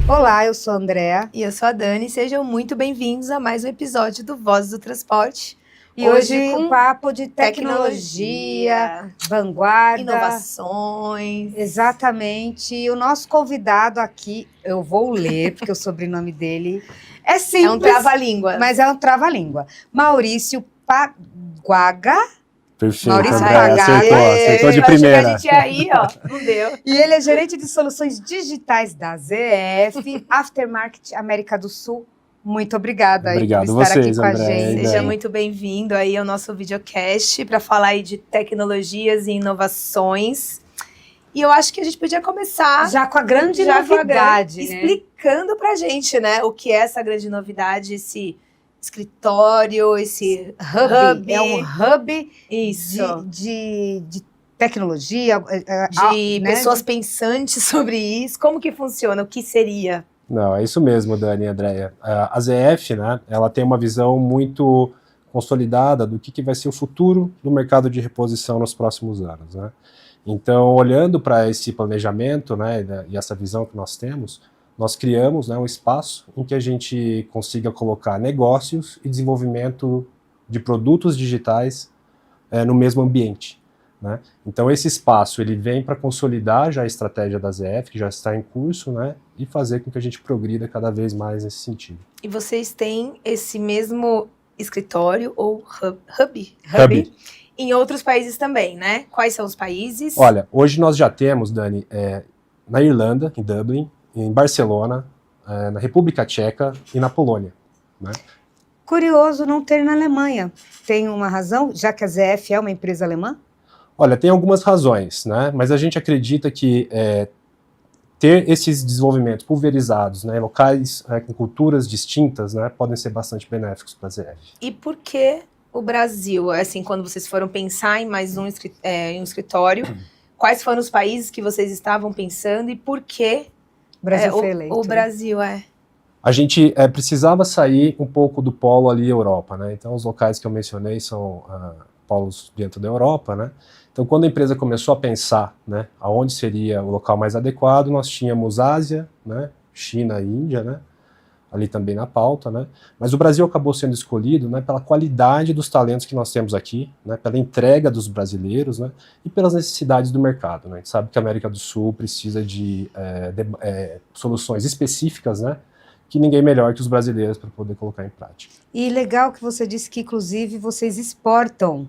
Olá, eu sou a Andrea. E eu sou a Dani, sejam muito bem-vindos a mais um episódio do Vozes do Transporte. E hoje com papo de tecnologia, vanguarda, inovações. Exatamente. E o nosso convidado aqui, eu vou ler, porque o sobrenome dele é simples. É um trava-língua. Mas é um trava-língua. Maurício Paguaga. Perfeito, Maurício André, acertou de primeira. A gente ia aí, ó, não deu. E ele é gerente de soluções digitais da ZF, Aftermarket América do Sul. Muito obrigada por estar vocês, aqui com André, a gente. Seja muito bem-vindo aí ao nosso videocast para falar aí de tecnologias e inovações. E eu acho que a gente podia começar já com a grande novidade, explicando pra gente, né, o que é essa grande novidade, esse escritório, esse hub. É um hub isso. De tecnologia. De pessoas pensantes sobre isso. Como que funciona? O que seria? Não, é isso mesmo, Dani e Andréia. A ZF, né, ela tem uma visão muito consolidada do que vai ser o futuro do mercado de reposição nos próximos anos, né? Então, olhando para esse planejamento, né, e essa visão que nós temos, nós criamos, né, um espaço em que a gente consiga colocar negócios e desenvolvimento de produtos digitais no mesmo ambiente, né? Então esse espaço ele vem para consolidar já a estratégia da ZF, que já está em curso, né, e fazer com que a gente progrida cada vez mais nesse sentido. E vocês têm esse mesmo escritório ou hub em outros países também, né? Quais são os países? Olha, hoje nós já temos, Dani, na Irlanda, em Dublin, em Barcelona, na República Tcheca e na Polônia, né? Curioso não ter na Alemanha. Tem uma razão, já que a ZF é uma empresa alemã? Olha, tem algumas razões, né? Mas a gente acredita que ter esses desenvolvimentos pulverizados, né, locais com culturas distintas, né, podem ser bastante benéficos para a ZF. E por que o Brasil? Assim, quando vocês foram pensar em mais um escritório, quais foram os países que vocês estavam pensando e por que o Brasil foi eleito? O Brasil A gente precisava sair um pouco do polo ali Europa, né? Então os locais que eu mencionei são polos dentro da Europa, né? Então quando a empresa começou a pensar, né, aonde seria o local mais adequado, nós tínhamos Ásia, né, China e Índia, né, ali também na pauta, né? Mas o Brasil acabou sendo escolhido, né, pela qualidade dos talentos que nós temos aqui, né, pela entrega dos brasileiros, né, e pelas necessidades do mercado, né? A gente sabe que a América do Sul precisa de soluções específicas, né, que ninguém melhor que os brasileiros para poder colocar em prática. E legal que você disse que, inclusive, vocês exportam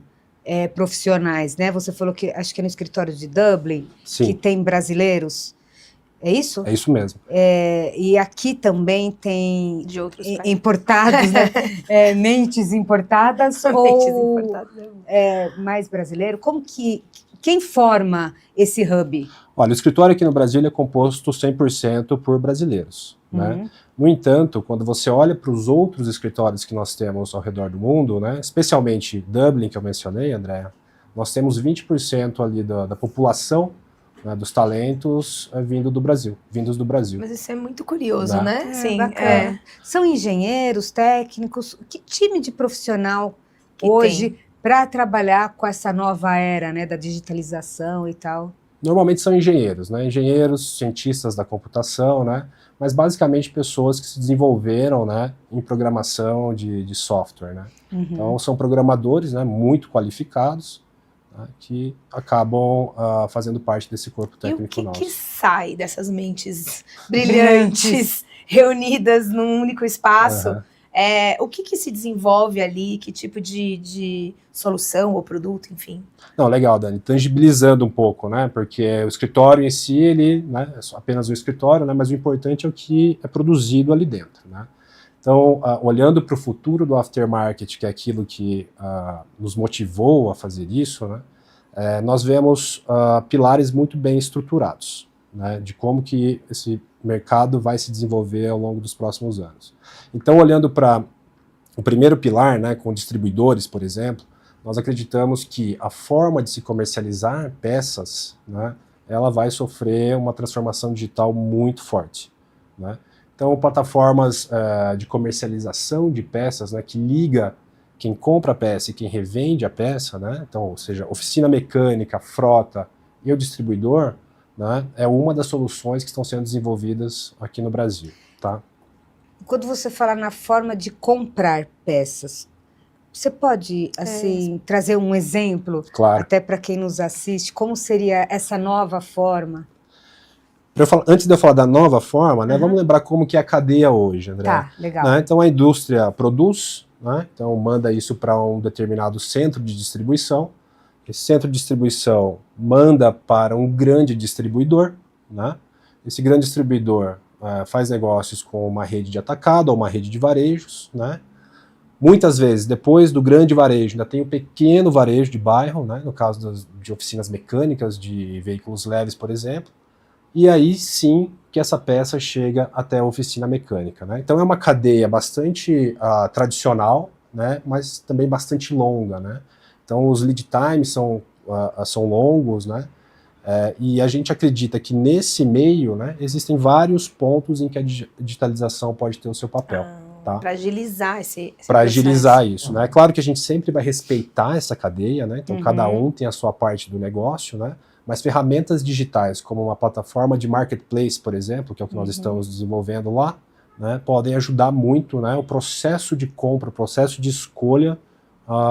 profissionais, né? Você falou que, acho que é no escritório de Dublin, Sim, que tem brasileiros. É isso? É isso mesmo. E aqui também tem de outros importados, né? Mentes importadas ou mais brasileiro? Como que... Quem forma esse hub? Olha, o escritório aqui no Brasil é composto 100% por brasileiros, né? No entanto, quando você olha para os outros escritórios que nós temos ao redor do mundo, né, especialmente Dublin, que eu mencionei, André, nós temos 20% ali da população, né, dos talentos vindos do Brasil. Mas isso é muito curioso, né? Sim, São engenheiros, técnicos, que time de profissional que hoje para trabalhar com essa nova era, né, da digitalização e tal? Normalmente são engenheiros, né? Engenheiros, cientistas da computação, né? Mas basicamente pessoas que se desenvolveram, né, em programação de software, né? Então são programadores, né, muito qualificados, né, que acabam fazendo parte desse corpo técnico nosso. E o que sai dessas mentes brilhantes reunidas num único espaço? O que se desenvolve ali, que tipo de solução ou produto, enfim? Não, legal, Dani, tangibilizando um pouco, né, porque o escritório em si, ele, né, é apenas um escritório, né, mas o importante é o que é produzido ali dentro, né. Então, olhando para o futuro do aftermarket, que é aquilo que nos motivou a fazer isso, né, nós vemos pilares muito bem estruturados, né, de como que esse mercado vai se desenvolver ao longo dos próximos anos. Então, olhando para o primeiro pilar, né, com distribuidores, por exemplo, nós acreditamos que a forma de se comercializar peças, né, ela vai sofrer uma transformação digital muito forte, né? Então, plataformas de comercialização de peças, né, que liga quem compra a peça e quem revende a peça, né, então, ou seja, oficina mecânica, frota e o distribuidor, né, é uma das soluções que estão sendo desenvolvidas aqui no Brasil. Tá? Quando você fala na forma de comprar peças, você pode assim trazer um exemplo, Claro. até para quem nos assiste, como seria essa nova forma? Antes de eu falar da nova forma, né, vamos lembrar como que é a cadeia hoje, André. Tá, legal. Né? Então a indústria produz, né, então manda isso para um determinado centro de distribuição. Esse centro de distribuição manda para um grande distribuidor, né? Esse grande distribuidor faz negócios com uma rede de atacado ou uma rede de varejos, né? Muitas vezes, depois do grande varejo, ainda tem o pequeno varejo de bairro, né? No caso de oficinas mecânicas, de veículos leves, por exemplo. E aí sim que essa peça chega até a oficina mecânica, né? Então é uma cadeia bastante tradicional, né? Mas também bastante longa, né? Então os lead times são longos, né? E a gente acredita que nesse meio, né, existem vários pontos em que a digitalização pode ter o seu papel. Tá? Para agilizar esse Para agilizar isso, né? Claro que a gente sempre vai respeitar essa cadeia, né? Então cada um tem a sua parte do negócio, né? Mas ferramentas digitais, como uma plataforma de marketplace, por exemplo, que é o que nós estamos desenvolvendo lá, né, podem ajudar muito, né, o processo de compra, o processo de escolha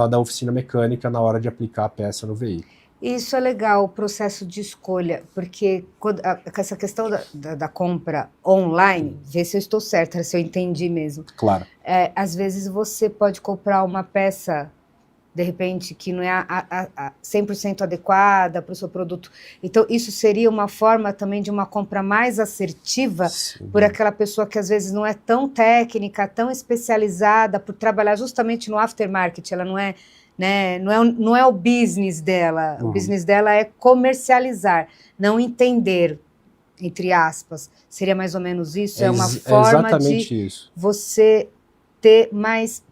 da oficina mecânica na hora de aplicar a peça no veículo. Isso é legal, o processo de escolha, porque essa questão da compra online, ver se eu estou certa, se eu entendi mesmo. Claro. Às vezes você pode comprar uma peça, de repente, que não é a 100% adequada para o seu produto. Então, isso seria uma forma também de uma compra mais assertiva. Sim. Por aquela pessoa que às vezes não é tão técnica, tão especializada, por trabalhar justamente no aftermarket, ela não é... Né? Não é o business dela, o business dela é comercializar, não entender, entre aspas. Seria mais ou menos isso? É uma forma de isso. Você ter mais,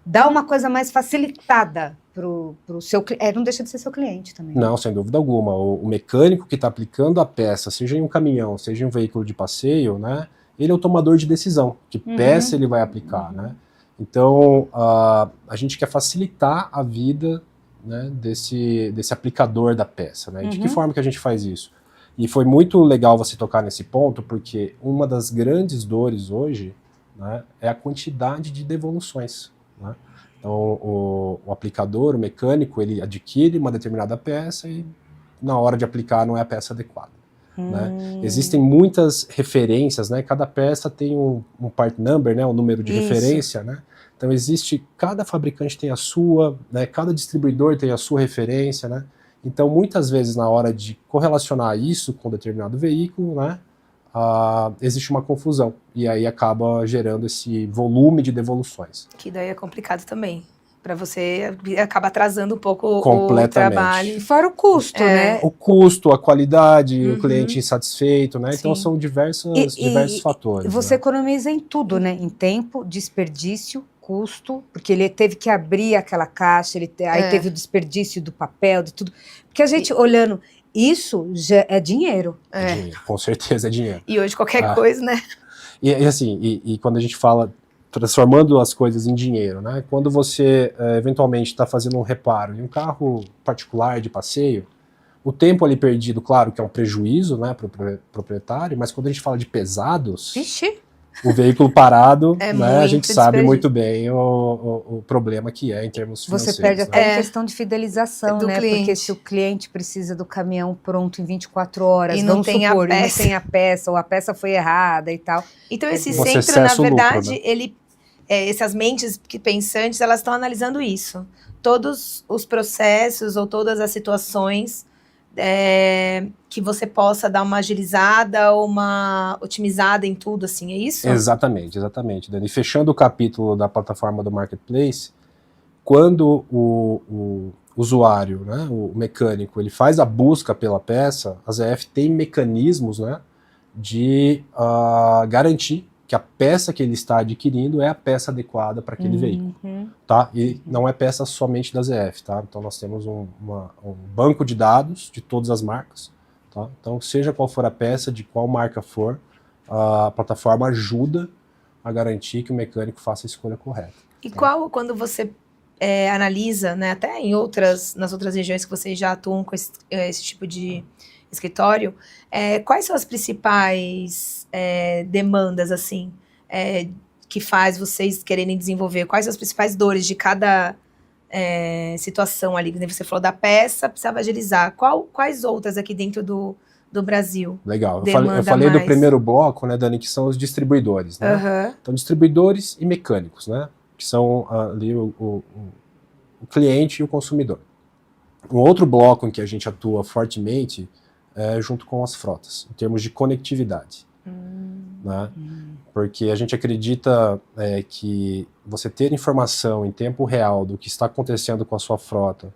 dar uma coisa mais facilitada para o seu cliente. Não deixa de ser seu cliente também. Não, sem dúvida alguma. O mecânico que está aplicando a peça, seja em um caminhão, seja em um veículo de passeio, né, ele é o tomador de decisão, que peça ele vai aplicar, né? Então, a gente quer facilitar a vida, né, desse aplicador da peça, né? De que forma que a gente faz isso? E foi muito legal você tocar nesse ponto, porque uma das grandes dores hoje, né, é a quantidade de devoluções, né? Então, o aplicador, o mecânico, ele adquire uma determinada peça e na hora de aplicar não é a peça adequada. Né? Existem muitas referências, né? Cada peça tem um part number, né? Um número de referência, né? Então cada fabricante tem a sua, né? Cada distribuidor tem a sua referência, né? Então muitas vezes na hora de correlacionar isso com determinado veículo, né? Existe uma confusão e aí acaba gerando esse volume de devoluções. Que daí é complicado também. Para você, acaba atrasando um pouco o trabalho. Fora o custo, né? O custo, a qualidade, o cliente insatisfeito, né? Sim. Então são diversos fatores. Você economiza em tudo, né? Em tempo, desperdício, custo, porque ele teve que abrir aquela caixa, aí teve o desperdício do papel, de tudo. Porque a gente olhando, isso já é dinheiro. É dinheiro, com certeza é dinheiro. E hoje qualquer coisa, né? E assim, e quando a gente fala transformando as coisas em dinheiro, né? Quando você eventualmente está fazendo um reparo em um carro particular de passeio, o tempo ali perdido, claro que é um prejuízo, né, para o proprietário, mas quando a gente fala de pesados, o veículo parado, né, a gente sabe muito bem o problema que é em termos financeiros. Você perde até a questão de fidelização, né? Cliente. Porque se o cliente precisa do caminhão pronto em 24 horas, e não tem a peça, ou a peça foi errada e tal. Então esse centro, na verdade, lucro, né? Essas mentes pensantes, elas estão analisando isso. Todos os processos ou todas as situações que você possa dar uma agilizada ou uma otimizada em tudo, assim, é isso? Exatamente, Dani. Fechando o capítulo da plataforma do Marketplace, quando o usuário, né, o mecânico, ele faz a busca pela peça, a ZF tem mecanismos, né, de garantir que a peça que ele está adquirindo é a peça adequada para aquele veículo, tá? E não é peça somente da ZF, tá? Então nós temos um banco de dados de todas as marcas, tá? Então seja qual for a peça, de qual marca for, a plataforma ajuda a garantir que o mecânico faça a escolha correta. E quando você analisa, né, até nas outras regiões que vocês já atuam com esse tipo de escritório, quais são as principais demandas, assim, que faz vocês quererem desenvolver? Quais são as principais dores de cada situação ali? Você falou da peça, precisava agilizar. Quais outras aqui dentro do Brasil? Legal. Eu falei do primeiro bloco, né, Dani, que são os distribuidores, né? Uhum. Então, distribuidores e mecânicos, né? Que são ali o cliente e o consumidor. Um outro bloco em que a gente atua fortemente é junto com as frotas, em termos de conectividade. Né? Porque a gente acredita que você ter informação em tempo real do que está acontecendo com a sua frota,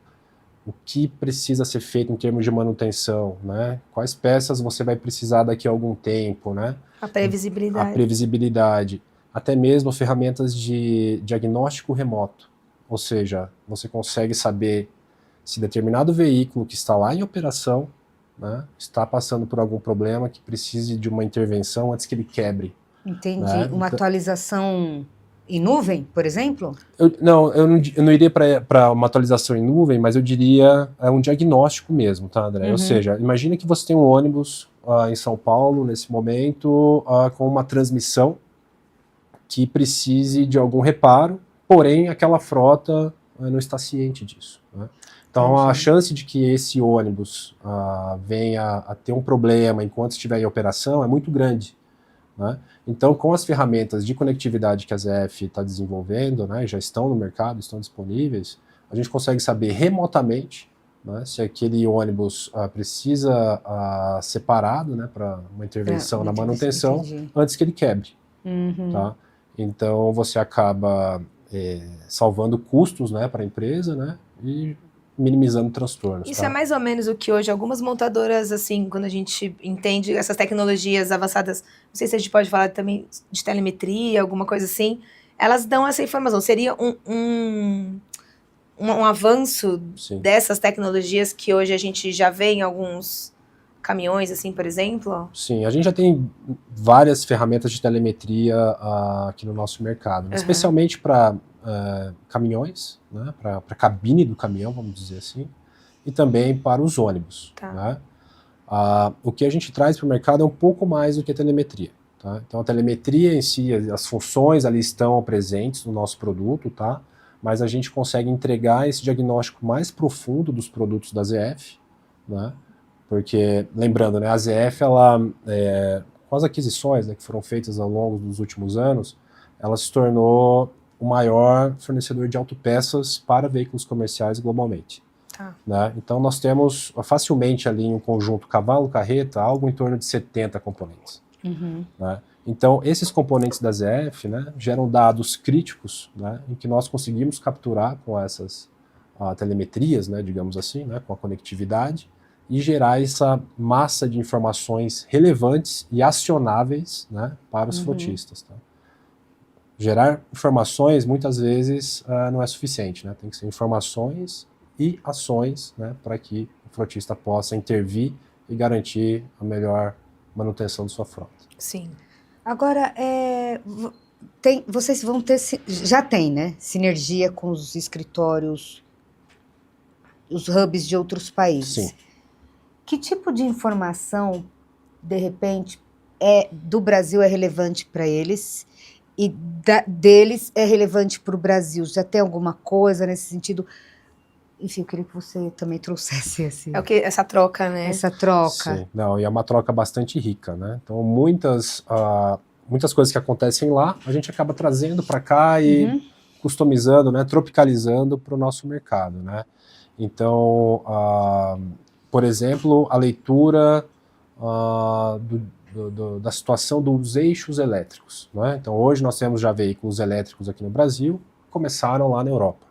o que precisa ser feito em termos de manutenção, né? Quais peças você vai precisar daqui a algum tempo, né? A previsibilidade. A previsibilidade. Até mesmo ferramentas de diagnóstico remoto. Ou seja, você consegue saber se determinado veículo que está lá em operação, né, está passando por algum problema que precise de uma intervenção antes que ele quebre. Entendi. Né? Uma atualização em nuvem, por exemplo? Eu não iria para uma atualização em nuvem, mas eu diria um diagnóstico mesmo, tá, André? Ou seja, imagina que você tem um ônibus em São Paulo, nesse momento, com uma transmissão que precise de algum reparo, porém aquela frota não está ciente disso. Né? Então a chance de que esse ônibus venha a ter um problema enquanto estiver em operação é muito grande. Né? Então, com as ferramentas de conectividade que a ZF está desenvolvendo, né, já estão no mercado, estão disponíveis, a gente consegue saber remotamente, né, se aquele ônibus precisa ser parado, né, para uma intervenção na manutenção, antes que ele quebre. Tá? Então, você acaba salvando custos, né, para a empresa, né, e minimizando transtornos. Isso tá? é mais ou menos o que hoje algumas montadoras, assim, quando a gente entende essas tecnologias avançadas, não sei se a gente pode falar também de telemetria, alguma coisa assim, elas dão essa informação. Seria um avanço Sim. dessas tecnologias que hoje a gente já vê em alguns caminhões, assim, por exemplo? Sim, a gente já tem várias ferramentas de telemetria aqui no nosso mercado, né? Especialmente para caminhões, né? Para a cabine do caminhão, vamos dizer assim, e também para os ônibus. Tá. Né? O que a gente traz para o mercado é um pouco mais do que a telemetria. Tá? Então a telemetria em si, as funções ali estão presentes no nosso produto, tá? Mas a gente consegue entregar esse diagnóstico mais profundo dos produtos da ZF, né? Porque, lembrando, né, a ZF, ela, com as aquisições, né, que foram feitas ao longo dos últimos anos, ela se tornou o maior fornecedor de autopeças para veículos comerciais globalmente. Tá. Né? Então nós temos facilmente ali em um conjunto cavalo-carreta algo em torno de 70 componentes. Né? Então esses componentes da ZF, né, geram dados críticos, né, em que nós conseguimos capturar com essas telemetrias, né, digamos assim, né, com a conectividade, e gerar essa massa de informações relevantes e acionáveis, né, para os frotistas. Tá? Gerar informações, muitas vezes, não é suficiente. Né? Tem que ser informações e ações, né, para que o frotista possa intervir e garantir a melhor manutenção de sua frota. Sim. Agora, vocês vão ter, já tem, né, sinergia com os escritórios, os hubs de outros países. Sim. Que tipo de informação, de repente, do Brasil é relevante para eles e deles é relevante para o Brasil? Já tem alguma coisa nesse sentido? Enfim, eu queria que você também trouxesse Essa troca, né? Essa troca. Sim. Não, e é uma troca bastante rica, né? Então, muitas coisas que acontecem lá, a gente acaba trazendo para cá e customizando, né, tropicalizando para o nosso mercado, né? Então, por exemplo, a leitura da situação dos eixos elétricos. Né? Então, hoje nós temos já veículos elétricos aqui no Brasil, começaram lá na Europa.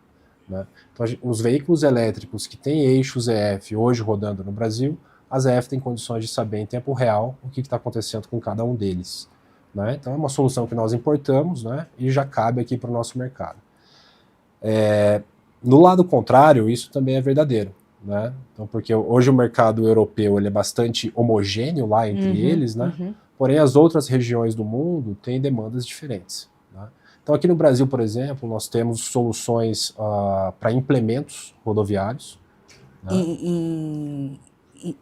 Né? Então, os veículos elétricos que têm eixos EF hoje rodando no Brasil, a ZF tem condições de saber em tempo real o que está acontecendo com cada um deles. Né? Então, é uma solução que nós importamos, né, e já cabe aqui para o nosso mercado. No lado contrário, isso também é verdadeiro. Né? Então, porque hoje o mercado europeu ele é bastante homogêneo lá entre eles, né? Porém as outras regiões do mundo têm demandas diferentes. Né? Então, aqui no Brasil, por exemplo, nós temos soluções para implementos rodoviários, né?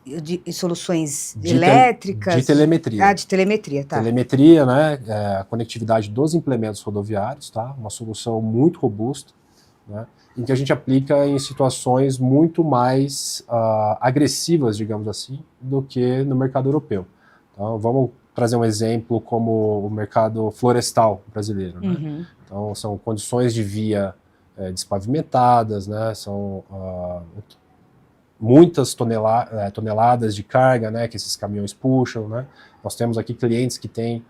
De soluções elétricas? De telemetria. De telemetria, tá. Telemetria, né, a conectividade dos implementos rodoviários, tá? Uma solução muito robusta, né, em que a gente aplica em situações muito mais agressivas, digamos assim, do que no mercado europeu. Então, vamos trazer um exemplo como o mercado florestal brasileiro, né? Uhum. Então, são condições de via despavimentadas, né, são muitas toneladas de carga, né, que esses caminhões puxam, né? Nós temos aqui clientes que têm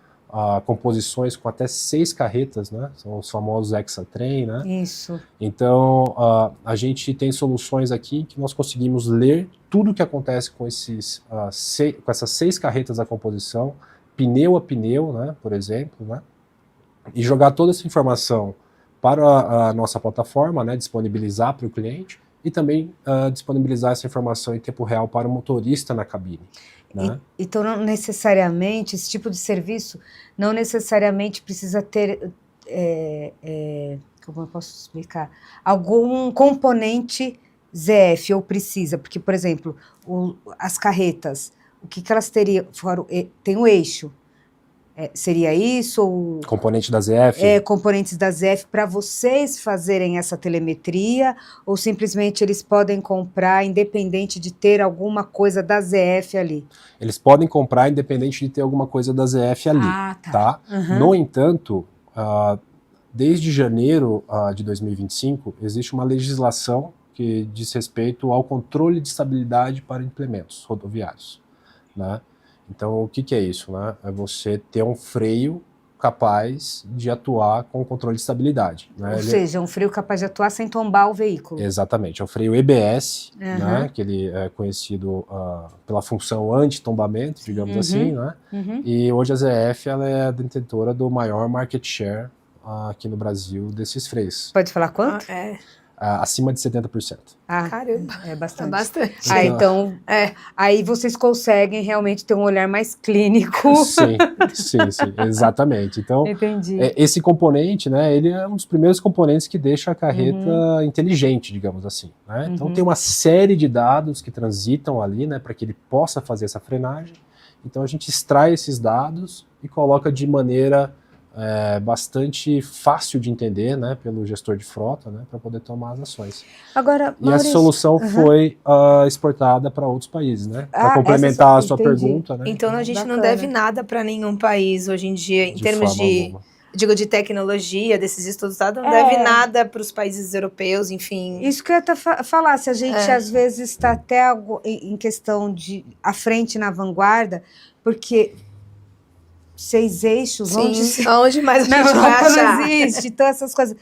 composições com até 6 carretas, né? São os famosos hexatrem, né? Isso. Então, a gente tem soluções aqui que nós conseguimos ler tudo o que acontece com com essas 6 carretas da composição, pneu a pneu, né, por exemplo, né? E jogar toda essa informação para a nossa plataforma, né, disponibilizar para o cliente, e também disponibilizar essa informação em tempo real para o motorista na cabine, né? Então, não necessariamente, esse tipo de serviço, não necessariamente precisa ter, como eu posso explicar, algum componente ZF, ou precisa, porque, por exemplo, as carretas, o que elas teriam, tem o eixo, seria isso? Ou componente da ZF? Componentes da ZF para vocês fazerem essa telemetria, ou simplesmente eles podem comprar independente de ter alguma coisa da ZF ali? Eles podem comprar independente de ter alguma coisa da ZF ali, tá? Uhum. No entanto, desde janeiro de 2025, existe uma legislação que diz respeito ao controle de estabilidade para implementos rodoviários, né? Então, o que é isso, né? É você ter um freio capaz de atuar com controle de estabilidade, né? Ou seja, um freio capaz de atuar sem tombar o veículo. Exatamente, é o freio EBS, né? Que ele é conhecido pela função anti-tombamento, digamos assim, né? E hoje a ZF ela é a detentora do maior market share aqui no Brasil desses freios. Pode falar quanto? Acima de 70%. Caramba, é bastante. É bastante. Então, aí vocês conseguem realmente ter um olhar mais clínico. Sim, exatamente. Então, entendi. Esse componente, né, ele é um dos primeiros componentes que deixa a carreta inteligente, digamos assim, né? Então tem uma série de dados que transitam ali, né, para que ele possa fazer essa frenagem. Então a gente extrai esses dados e coloca de maneira bastante fácil de entender, né, pelo gestor de frota, né, para poder tomar as ações. Agora, e essa solução foi exportada para outros países, né? Para complementar a sua pergunta, né? Então a gente não deve nada para nenhum país hoje em dia, em termos de tecnologia, desses estudos, não deve nada para os países europeus, enfim. Isso que eu ia falar, se a gente às vezes está até em questão de à frente na vanguarda, porque 6 eixos, onde mais a gente vai achar? Não existe, então essas coisas,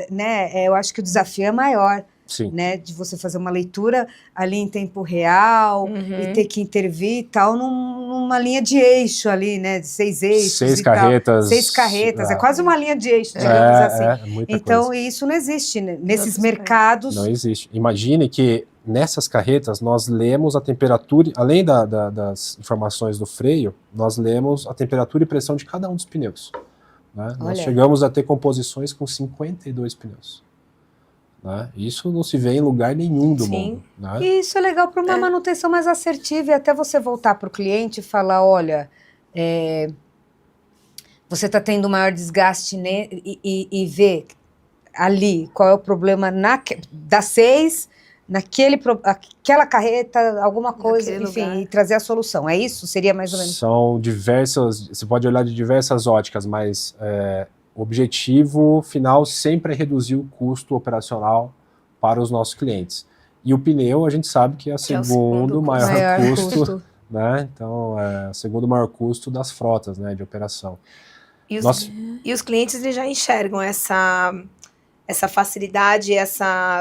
né, eu acho que o desafio é maior, Sim. Né, de você fazer uma leitura ali em tempo real e ter que intervir e tal numa linha de eixo ali, né, de 6 eixos 6 carretas. 6 carretas, é quase uma linha de eixo, digamos assim. Então, coisa. Isso não existe, né, nesses mercados. Não existe. Imagine que nessas carretas nós lemos a temperatura, além das informações do freio, nós lemos a temperatura e pressão de cada um dos pneus, né? Nós chegamos a ter composições com 52 pneus. Né? Isso não se vê em lugar nenhum do mundo. Né? E isso é legal para uma manutenção mais assertiva e até você voltar para o cliente e falar, olha, você está tendo maior desgaste e ver ali qual é o problema da 6, aquela carreta, alguma coisa, enfim, e trazer a solução. É isso? Seria mais ou menos? São diversas, você pode olhar de diversas óticas, mas o objetivo final sempre é reduzir o custo operacional para os nossos clientes. E o pneu, a gente sabe que é o segundo maior custo, né? Então, é o segundo maior custo das frotas, né, de operação. E os clientes eles já enxergam essa facilidade,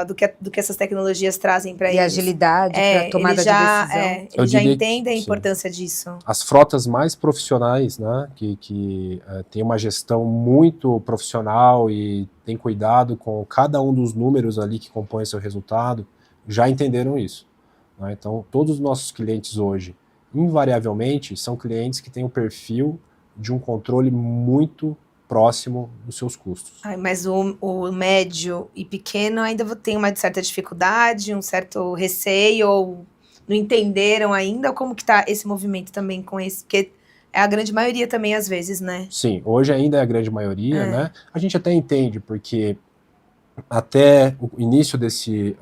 do que essas tecnologias trazem para eles. E agilidade para tomada de decisão. Eles já entendem a importância disso. As frotas mais profissionais, né, que tem uma gestão muito profissional e tem cuidado com cada um dos números ali que compõem seu resultado, já entenderam isso. Né? Então, todos os nossos clientes hoje, invariavelmente, são clientes que têm um perfil de um controle muito próximo dos seus custos. Ai, mas o médio e pequeno ainda tem uma certa dificuldade, um certo receio, ou não entenderam ainda? Como que tá esse movimento também com esse? Porque é a grande maioria também, às vezes, né? Sim, hoje ainda é a grande maioria, né? A gente até entende, porque até o início desse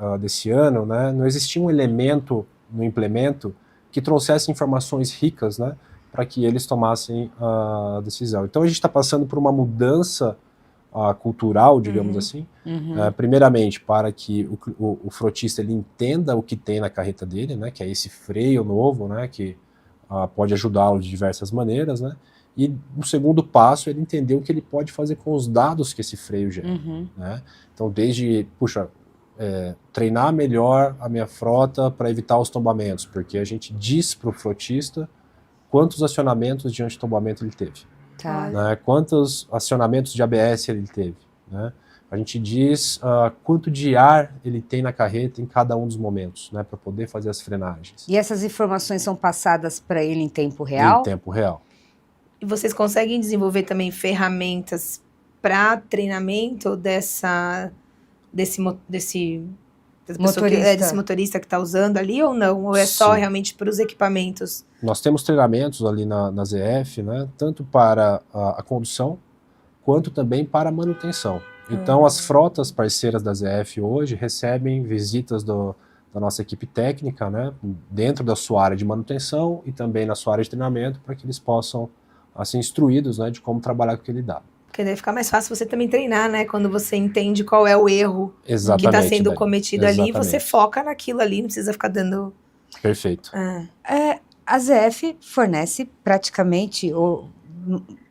ano, né, não existia um elemento no implemento que trouxesse informações ricas, né, para que eles tomassem a decisão. Então a gente está passando por uma mudança cultural, digamos assim, primeiramente para que o frotista ele entenda o que tem na carreta dele, né, que é esse freio novo, né, que pode ajudá-lo de diversas maneiras, né, e o segundo passo é ele entender o que ele pode fazer com os dados que esse freio gera, né. Então desde, treinar melhor a minha frota para evitar os tombamentos, porque a gente diz para o frotista quantos acionamentos de antitombamento ele teve. Tá. Né, quantos acionamentos de ABS ele teve, né? A gente diz quanto de ar ele tem na carreta em cada um dos momentos, né, para poder fazer as frenagens. E essas informações são passadas para ele em tempo real? Em tempo real. E vocês conseguem desenvolver também ferramentas para treinamento desse motorista que está usando ali, ou não? Ou é só Sim. realmente para os equipamentos? Nós temos treinamentos ali na ZF, né, tanto para a condução, quanto também para a manutenção. Então as frotas parceiras da ZF hoje recebem visitas da nossa equipe técnica, né, dentro da sua área de manutenção e também na sua área de treinamento, para que eles possam ser instruídos, né, de como trabalhar com aquele dado. Porque daí fica mais fácil você também treinar, né? Quando você entende qual é o erro que está sendo Dani. cometido ali, você foca naquilo ali, não precisa ficar dando... Perfeito. A ZF fornece praticamente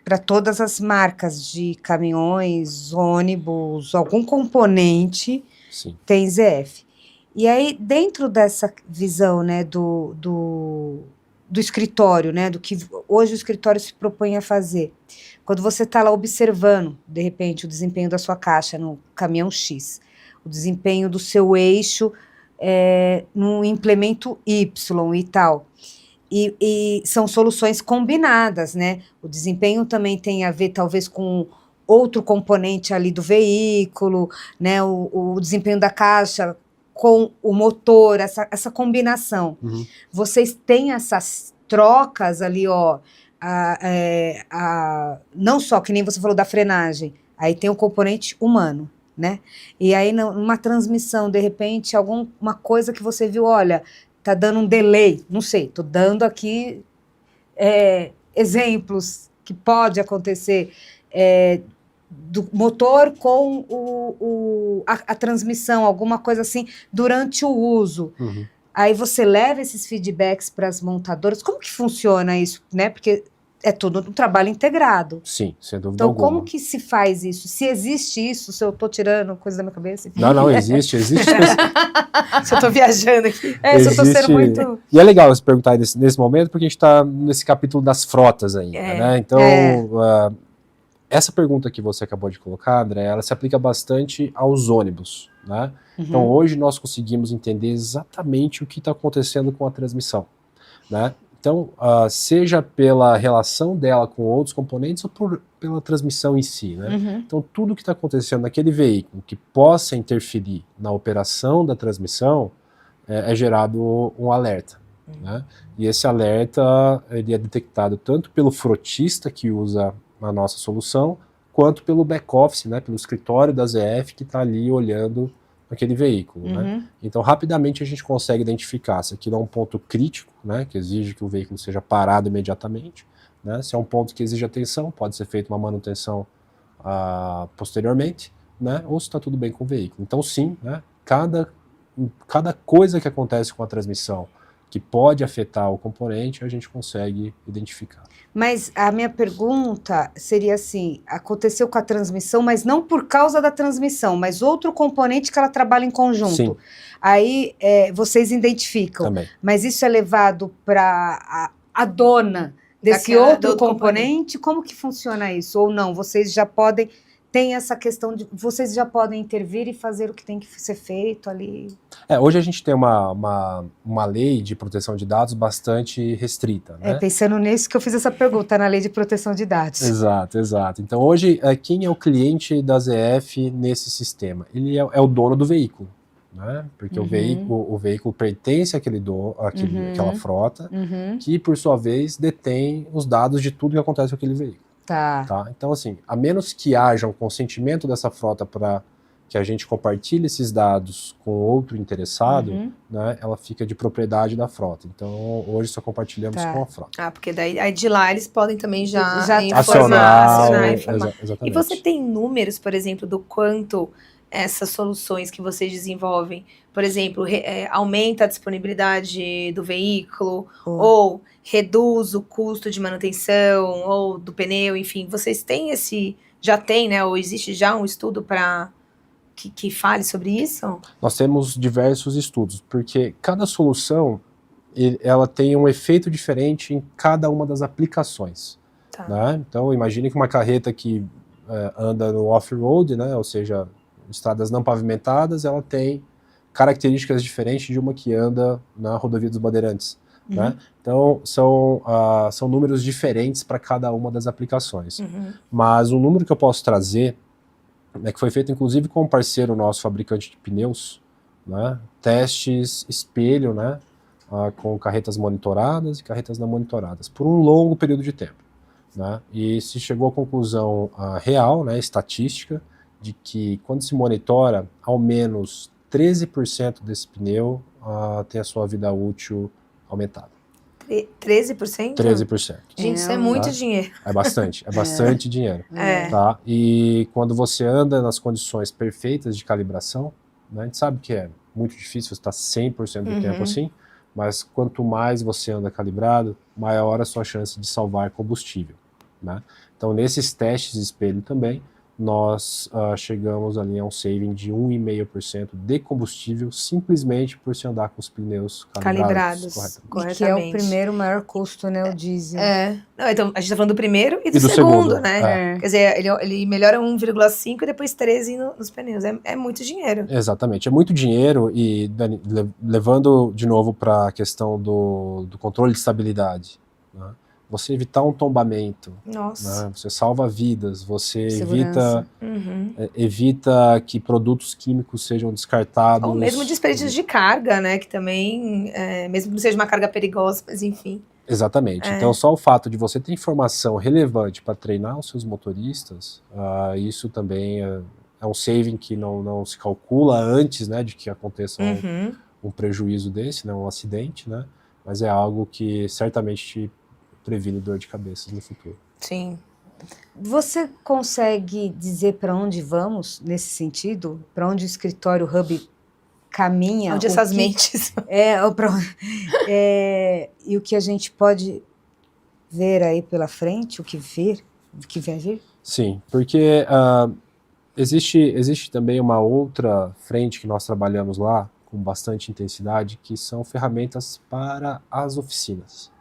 para todas as marcas de caminhões, ônibus, algum componente. Sim. Tem ZF. E aí, dentro dessa visão, né, do escritório, né, do que hoje o escritório se propõe a fazer, quando você está lá observando, de repente, o desempenho da sua caixa no caminhão X, o desempenho do seu eixo no implemento Y e tal, e são soluções combinadas, né? O desempenho também tem a ver, talvez, com outro componente ali do veículo, né? O desempenho da caixa com o motor, essa combinação. Vocês têm essas trocas ali, não só, que nem você falou da frenagem, aí tem o componente humano, né? E aí, numa transmissão, de repente, alguma coisa que você viu, olha, tá dando um delay, não sei, tô dando aqui exemplos que pode acontecer do motor com a transmissão, alguma coisa assim, durante o uso. Aí você leva esses feedbacks para as montadoras. Como que funciona isso, né? Porque é todo um trabalho integrado. Sim, sem dúvida então, alguma. Como que se faz isso? Se existe isso, se eu estou tirando coisa da minha cabeça? Enfim. Não, existe. Se eu estou viajando aqui. Se eu estou sendo muito... E é legal você perguntar nesse momento, porque a gente está nesse capítulo das frotas ainda, né? Então, essa pergunta que você acabou de colocar, André, ela se aplica bastante aos ônibus, né? Então, hoje nós conseguimos entender exatamente o que está acontecendo com a transmissão, né? Então, seja pela relação dela com outros componentes ou pela transmissão em si, né? Então, tudo que está acontecendo naquele veículo que possa interferir na operação da transmissão é gerado um alerta, né? E esse alerta ele é detectado tanto pelo frotista que usa a nossa solução, quanto pelo back-office, né? Pelo escritório da ZF que está ali olhando aquele veículo, né? Então, rapidamente a gente consegue identificar se aquilo é um ponto crítico, né, que exige que o veículo seja parado imediatamente, né? Se é um ponto que exige atenção, pode ser feita uma manutenção posteriormente, né? Ou se está tudo bem com o veículo. Então, sim, né? Cada coisa que acontece com a transmissão que pode afetar o componente, a gente consegue identificar. Mas a minha pergunta seria assim, aconteceu com a transmissão, mas não por causa da transmissão, mas outro componente que ela trabalha em conjunto. Sim. Aí vocês identificam. Também. Mas isso é levado para a dona desse outro componente? Como que funciona isso? Ou não? Vocês já podem tem essa questão de vocês já podem intervir e fazer o que tem que ser feito ali? Hoje a gente tem uma lei de proteção de dados bastante restrita, né? Pensando nisso que eu fiz essa pergunta, na lei de proteção de dados. Exato, exato. Então hoje, quem é o cliente da ZF nesse sistema? Ele é o dono do veículo, né? Porque o veículo pertence àquela frota, que por sua vez detém os dados de tudo que acontece com aquele veículo. Tá? Então, assim, a menos que haja um consentimento dessa frota para que a gente compartilhe esses dados com outro interessado, né, ela fica de propriedade da frota. Então, hoje só compartilhamos com a frota. Porque daí de lá eles podem também já acionar. Exatamente. E você tem números, por exemplo, do quanto essas soluções que vocês desenvolvem, por exemplo, aumenta a disponibilidade do veículo, ou reduz o custo de manutenção, ou do pneu, enfim, vocês têm já tem, né, ou existe já um estudo para que fale sobre isso? Nós temos diversos estudos, porque cada solução, ela tem um efeito diferente em cada uma das aplicações. Né? Então, imagine que uma carreta que anda no off-road, né, ou seja, estradas não pavimentadas, ela tem características diferentes de uma que anda na rodovia dos Bandeirantes. Né? Então, são números diferentes para cada uma das aplicações. Mas um número que eu posso trazer, que foi feito inclusive com um parceiro nosso, fabricante de pneus, né? Testes espelho, né? Com carretas monitoradas e carretas não monitoradas, por um longo período de tempo. Né? E se chegou à conclusão real, né, estatística, de que quando se monitora, ao menos 13% desse pneu tem a sua vida útil aumentada. 13%? 13%. Gente, isso é muito dinheiro. É bastante dinheiro. Tá? E quando você anda nas condições perfeitas de calibração, né, a gente sabe que é muito difícil estar 100% do tempo assim, mas quanto mais você anda calibrado, maior a sua chance de salvar combustível. Né? Então, nesses testes de espelho também, nós chegamos ali a um saving de 1,5% de combustível simplesmente por se andar com os pneus calibrados corretamente. Que é o primeiro maior custo, né, o diesel. Não, então, a gente está falando do primeiro e do segundo, né? Quer dizer, ele melhora 1,5 e depois 13 nos pneus. É muito dinheiro. Exatamente, é muito dinheiro e, Dani, levando de novo para a questão do controle de estabilidade, né? Você evitar um tombamento, né? Você salva vidas, você evita que produtos químicos sejam descartados. Ou mesmo desperdícios de carga, né? Que também, mesmo que não seja uma carga perigosa, mas enfim. Exatamente. Então, só o fato de você ter informação relevante para treinar os seus motoristas, isso também é um saving que não se calcula antes, né, de que aconteça um prejuízo desse, né, um acidente, né? Mas é algo que certamente te previne dor de cabeça no futuro. Sim. Você consegue dizer para onde vamos nesse sentido? Para onde o escritório Hub caminha? Onde essas mentes... e o que a gente pode ver aí pela frente, o que vai vir? Sim, porque existe também uma outra frente que nós trabalhamos lá com bastante intensidade, que são ferramentas para as oficinas.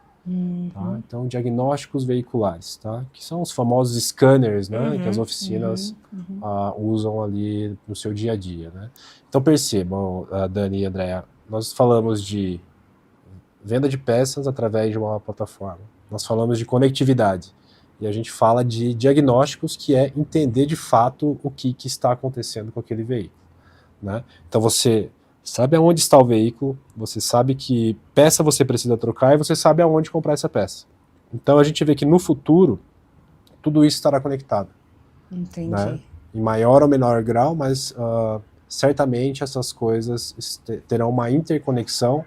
Tá? Então, diagnósticos veiculares, tá? Que são os famosos scanners, né? Que as oficinas usam ali no seu dia a dia. Né? Então, percebam, Dani e Andréa, nós falamos de venda de peças através de uma plataforma, nós falamos de conectividade, e a gente fala de diagnósticos, que é entender de fato o que está acontecendo com aquele veículo. Né? Então, você sabe aonde está o veículo, você sabe que peça você precisa trocar e você sabe aonde comprar essa peça. Então a gente vê que no futuro tudo isso estará conectado. Entendi. Né? Em maior ou menor grau, mas certamente essas coisas terão uma interconexão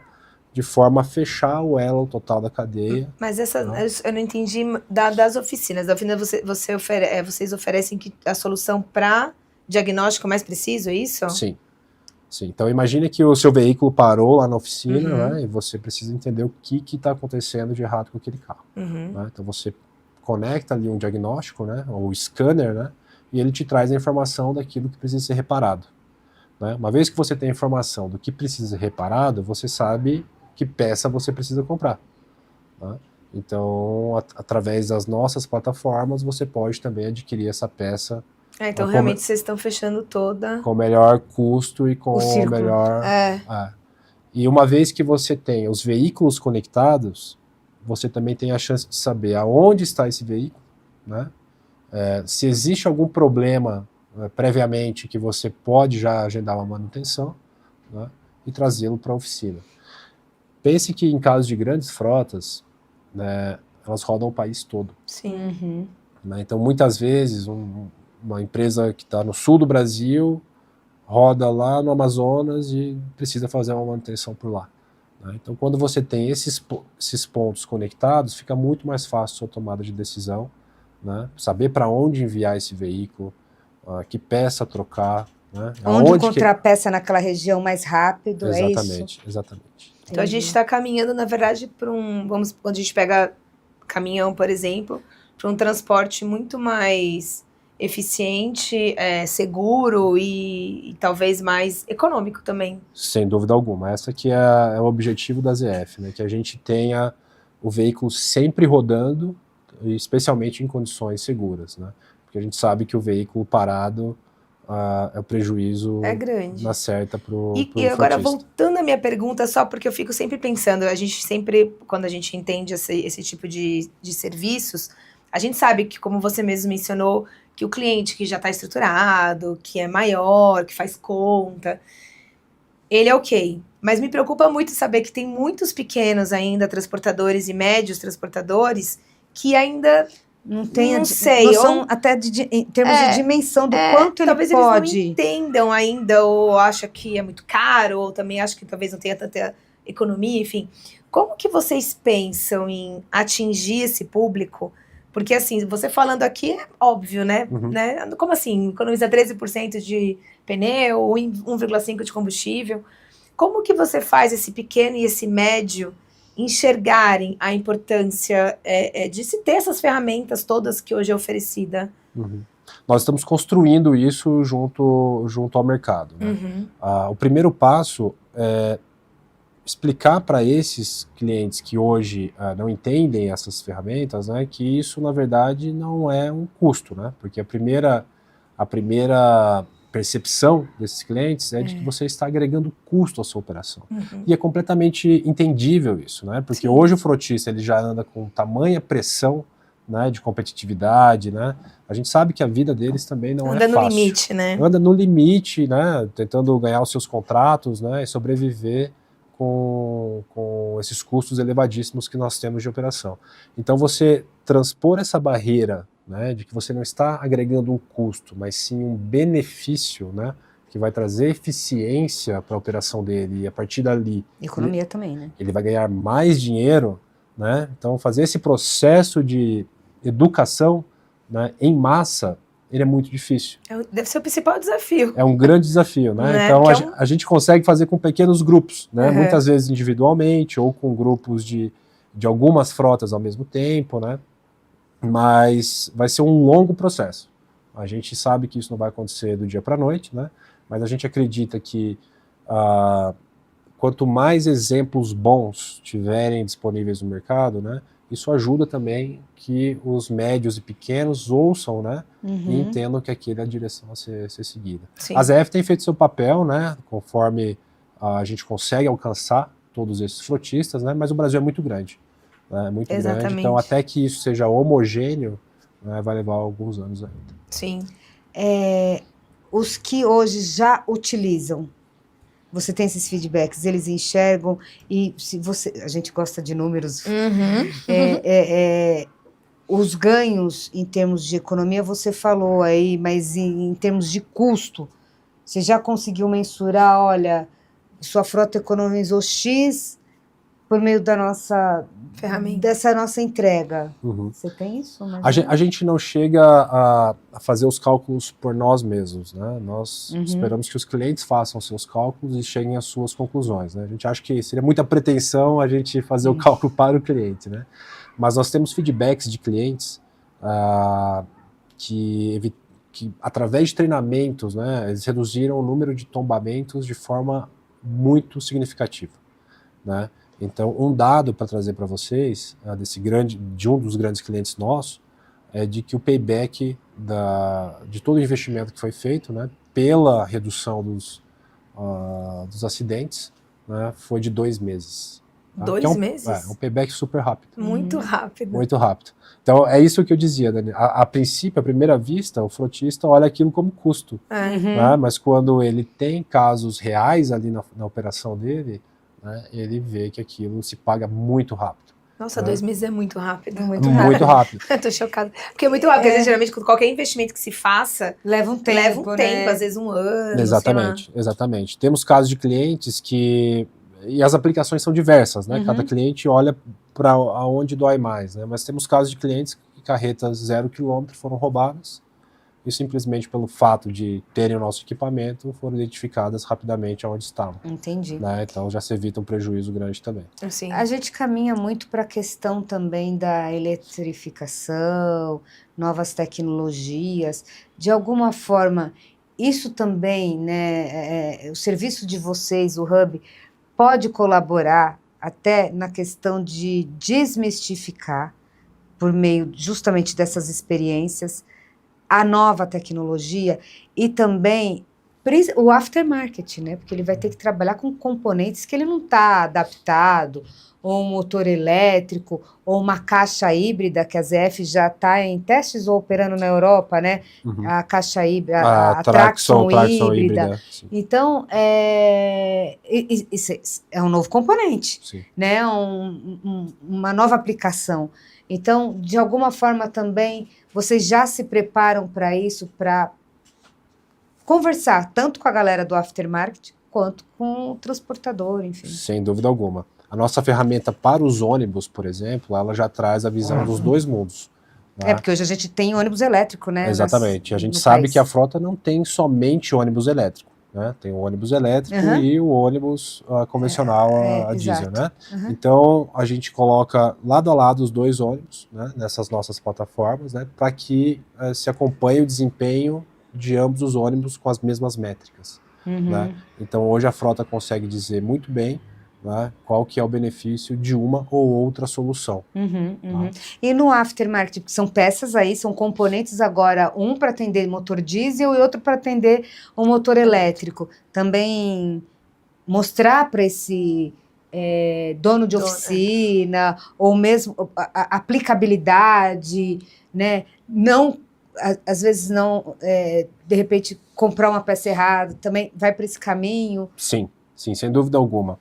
de forma a fechar o elo total da cadeia. Mas eu não entendi das oficinas. Da oficina vocês oferecem a solução para diagnóstico mais preciso, é isso? Sim. Sim, então imagine que o seu veículo parou lá na oficina, né, e você precisa entender o que está acontecendo de errado com aquele carro. Né? Então você conecta ali um diagnóstico, né, ou scanner, né, e ele te traz a informação daquilo que precisa ser reparado. Né? Uma vez que você tem a informação do que precisa ser reparado, você sabe que peça você precisa comprar. Né? Então, através das nossas plataformas, você pode também adquirir essa peça Então realmente vocês estão fechando toda... Com o melhor custo e com o melhor... E uma vez que você tem os veículos conectados, você também tem a chance de saber aonde está esse veículo, né? Se existe algum problema previamente que você pode já agendar uma manutenção, né? E trazê-lo para a oficina. Pense que em caso de grandes frotas, né, elas rodam o país todo. Sim. Né? Então, muitas vezes, uma empresa que está no sul do Brasil roda lá no Amazonas e precisa fazer uma manutenção por lá. Né? Então, quando você tem esses pontos conectados, fica muito mais fácil a sua tomada de decisão, né? Saber para onde enviar esse veículo, que peça trocar, né? Onde encontrar a peça naquela região mais rápido, exatamente, é isso? Exatamente. Então a gente está caminhando, na verdade, para quando a gente pega caminhão, por exemplo, para um transporte muito mais eficiente, seguro e talvez mais econômico também. Sem dúvida alguma. Essa que é o objetivo da ZF, né? Que a gente tenha o veículo sempre rodando, especialmente em condições seguras, né? Porque a gente sabe que o veículo parado é o prejuízo grande. Na certa pro E agora, voltando à minha pergunta, só porque eu fico sempre pensando, a gente sempre, quando a gente entende esse tipo de serviços, a gente sabe que, como você mesmo mencionou, que o cliente que já está estruturado, que é maior, que faz conta, ele é ok. Mas me preocupa muito saber que tem muitos pequenos ainda, transportadores e médios transportadores, que ainda... Não tem noção até em termos de dimensão do quanto ele talvez pode. Talvez eles não entendam ainda, ou acham que é muito caro, ou também acham que talvez não tenha tanta economia, enfim. Como que vocês pensam em atingir esse público? Porque, assim, você falando aqui é óbvio, né? né? Como assim? Economiza 13% de pneu, 1,5% de combustível. Como que você faz esse pequeno e esse médio enxergarem a importância de se ter essas ferramentas todas que hoje é oferecida? Nós estamos construindo isso junto ao mercado. Né? O primeiro passo é explicar para esses clientes que hoje não entendem essas ferramentas, né, que isso, na verdade, não é um custo, né? Porque a primeira percepção desses clientes é de que você está agregando custo à sua operação. E é completamente entendível isso, né? Porque hoje o frotista ele já anda com tamanha pressão, né, de competitividade, né? A gente sabe que a vida deles também não é fácil. Anda no limite, né? Anda no limite, né? Tentando ganhar os seus contratos, né? E sobreviver com esses custos elevadíssimos que nós temos de operação. Então você transpor essa barreira, né, de que você não está agregando um custo, mas sim um benefício, né, que vai trazer eficiência para a operação dele, e a partir dali... Economia também, né? Ele vai ganhar mais dinheiro, né? Então fazer esse processo de educação, né, em massa, ele é muito difícil. Deve ser o principal desafio. É um grande desafio, né? Então a gente consegue fazer com pequenos grupos, né? Muitas vezes individualmente ou com grupos de algumas frotas ao mesmo tempo, né? Mas vai ser um longo processo. A gente sabe que isso não vai acontecer do dia para a noite, né? Mas a gente acredita que quanto mais exemplos bons tiverem disponíveis no mercado, né? Isso ajuda também que os médios e pequenos ouçam, né, e entendam que aquilo é a direção a ser seguida. Sim. A ZF tem feito seu papel, né, conforme a gente consegue alcançar todos esses frotistas, né, mas o Brasil é muito grande. Né, muito grande, então até que isso seja homogêneo, né, vai levar alguns anos ainda. Sim. Os que hoje já utilizam, você tem esses feedbacks, eles enxergam, e se a gente gosta de números, os ganhos em termos de economia, você falou aí, mas em termos de custo, você já conseguiu mensurar, olha, sua frota economizou X por meio da nossa ferramenta, dessa nossa entrega. Você tem isso? A gente não chega a fazer os cálculos por nós mesmos, né? Nós esperamos que os clientes façam seus cálculos e cheguem às suas conclusões, né? A gente acha que seria muita pretensão a gente fazer o cálculo para o cliente, né? Mas nós temos feedbacks de clientes que através de treinamentos, né, eles reduziram o número de tombamentos de forma muito significativa, né? Então, um dado para trazer para vocês, de um dos grandes clientes nossos, é de que o payback de todo o investimento que foi feito, né, pela redução dos acidentes, né, foi de 2 meses. Tá? 2 meses? Um payback super rápido. Muito rápido. Muito rápido. Então, é isso que eu dizia, Dani. A princípio, à primeira vista, o frotista olha aquilo como custo. Né? Mas quando ele tem casos reais ali na operação dele, né, ele vê que aquilo se paga muito rápido. Nossa, 2 meses é muito rápido. Muito rápido. Eu tô chocada. Porque é muito rápido. Porque, geralmente, qualquer investimento que se faça, leva um tempo, né? às vezes 1 ano, Exatamente, exatamente. Temos casos de clientes que... E as aplicações são diversas, né? Cada cliente olha para aonde dói mais, né? Mas temos casos de clientes que carretas 0 km foram roubadas e simplesmente pelo fato de terem o nosso equipamento foram identificadas rapidamente aonde estavam. Entendi. Né? Então já se evita um prejuízo grande também. Assim. A gente caminha muito para a questão também da eletrificação, novas tecnologias. De alguma forma, isso também, né? O serviço de vocês, o Hub, pode colaborar até na questão de desmistificar, por meio justamente dessas experiências, a nova tecnologia e também o aftermarket, né? Porque ele vai ter que trabalhar com componentes que ele não está adaptado, ou um motor elétrico, ou uma caixa híbrida, que a ZF já está em testes ou operando na Europa, né? A caixa híbrida, a traction híbrida. Então, isso é um novo componente, sim, né? Uma nova aplicação. Então, de alguma forma também, vocês já se preparam para isso, para conversar tanto com a galera do aftermarket, quanto com o transportador, enfim. Sem dúvida alguma. A nossa ferramenta para os ônibus, por exemplo, ela já traz a visão dos dois mundos. Né? Porque hoje a gente tem ônibus elétrico, né? Exatamente. A gente sabe que a frota não tem somente ônibus elétrico. Né? Tem o ônibus elétrico e o ônibus convencional a diesel. Né? Então, a gente coloca lado a lado os dois ônibus, né, nessas nossas plataformas, né, para que se acompanhe o desempenho de ambos os ônibus com as mesmas métricas. Né? Então, hoje a frota consegue dizer muito bem, né, qual que é o benefício de uma ou outra solução. Tá? E no aftermarket, são peças aí, são componentes agora, um para atender motor diesel e outro para atender o motor elétrico. Também mostrar para esse dono de oficina, ou mesmo a aplicabilidade, né? Não, às vezes não, de repente, comprar uma peça errada, também vai para esse caminho? Sim, sim, sem dúvida alguma.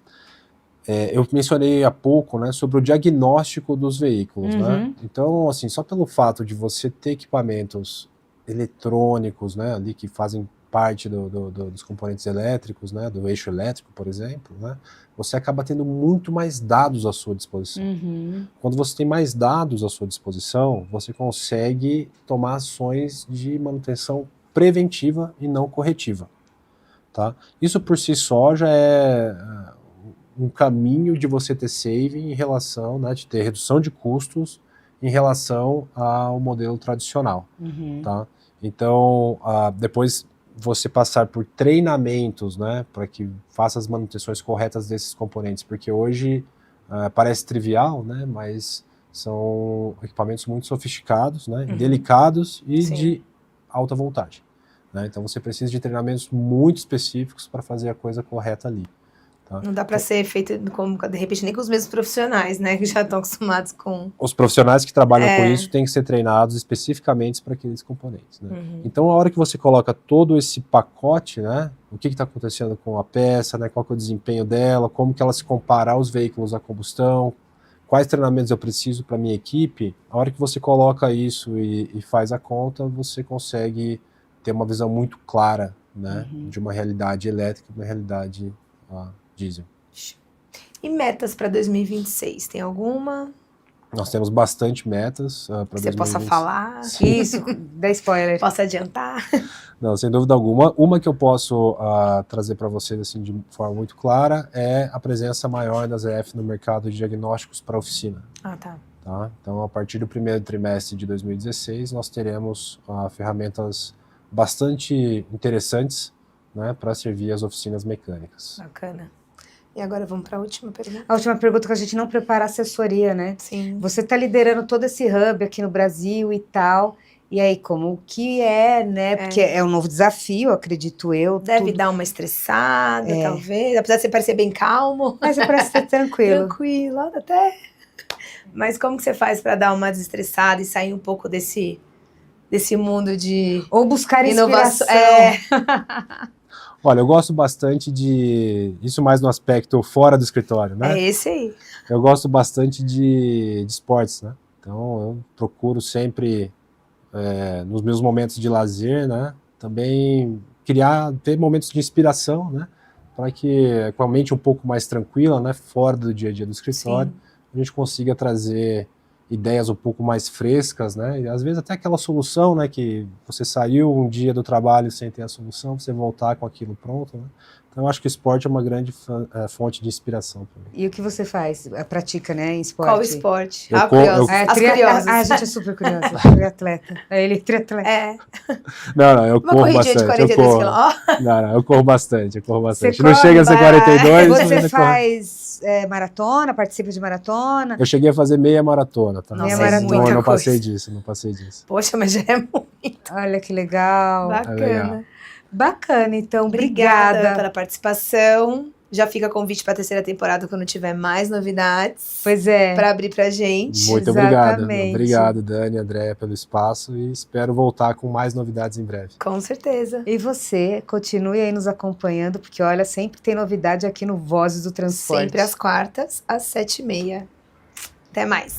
Eu mencionei há pouco, né, sobre o diagnóstico dos veículos, né? Então, assim, só pelo fato de você ter equipamentos eletrônicos, né, ali que fazem parte dos componentes elétricos, né, do eixo elétrico, por exemplo, né, você acaba tendo muito mais dados à sua disposição. Quando você tem mais dados à sua disposição, você consegue tomar ações de manutenção preventiva e não corretiva. Tá? Isso por si só já é um caminho de você ter saving em relação, né, de ter redução de custos em relação ao modelo tradicional. Tá? Então, depois você passar por treinamentos, né, para que faça as manutenções corretas desses componentes, porque hoje parece trivial, né, mas são equipamentos muito sofisticados, né, delicados e de alta voltagem. Né? Então você precisa de treinamentos muito específicos para fazer a coisa correta ali. Tá? Não dá para ser feito, de repente, nem com os mesmos profissionais, né, que já estão acostumados com... Os profissionais que trabalham com isso têm que ser treinados especificamente para aqueles componentes. Né? Então, a hora que você coloca todo esse pacote, né, o que está acontecendo com a peça, né, qual que é o desempenho dela, como que ela se compara aos veículos a combustão, quais treinamentos eu preciso para minha equipe, a hora que você coloca isso e faz a conta, você consegue ter uma visão muito clara, né, de uma realidade elétrica e uma realidade diesel. E metas para 2026? Tem alguma? Nós temos bastante metas para 2026. Você possa falar? Sim. Isso, dá spoiler. Posso adiantar? Não, sem dúvida alguma. Uma que eu posso trazer para vocês assim, de forma muito clara é a presença maior da ZF no mercado de diagnósticos para oficina. Tá. Então, a partir do primeiro trimestre de 2016, nós teremos ferramentas bastante interessantes, né, para servir as oficinas mecânicas. Bacana. E agora vamos para a última pergunta? A última pergunta que a gente não prepara a assessoria, né? Sim. Você está liderando todo esse hub aqui no Brasil e tal. E aí, como que é, né? Porque é um novo desafio, acredito eu. Deve dar uma estressada, talvez. Apesar de você parecer bem calmo. Mas você parece ser tranquilo. Tranquilo, até. Mas como que você faz para dar uma desestressada e sair um pouco desse mundo de Ou buscar inovação? Olha, eu gosto bastante isso mais no aspecto fora do escritório, né? É esse aí. Eu gosto bastante de esportes, né? Então, eu procuro sempre, nos meus momentos de lazer, né? Também ter momentos de inspiração, né? Para que, com a mente um pouco mais tranquila, né? Fora do dia a dia do escritório, a gente consiga trazer ideias um pouco mais frescas, né? E às vezes até aquela solução, né? Que você saiu um dia do trabalho sem ter a solução, você voltar com aquilo pronto, né? Então eu acho que o esporte é uma grande fonte de inspiração para mim. E o que você faz? Pratica, né, em esporte? Qual esporte? Curiosa. As curiosas. A gente é super curiosa. Triatleta. Ele é triatleta. Não, eu corro bastante. De 42 km. Não, eu corro bastante, Você não chega a ser 42. Você faz maratona, participa de maratona? Eu cheguei a fazer meia maratona, tá? Meia maratona. Então, eu não passei disso. Poxa, mas já é muito. Olha que legal. Bacana. Bacana, então, obrigada pela participação. Já fica convite para a terceira temporada quando tiver mais novidades. Pois é. Para abrir pra gente. Muito obrigado. Obrigado, Dani, Andréia, pelo espaço e espero voltar com mais novidades em breve. Com certeza. E você, continue aí nos acompanhando, porque olha, sempre tem novidade aqui no Vozes do Transporte. Sempre às quartas, às 7h30. Até mais.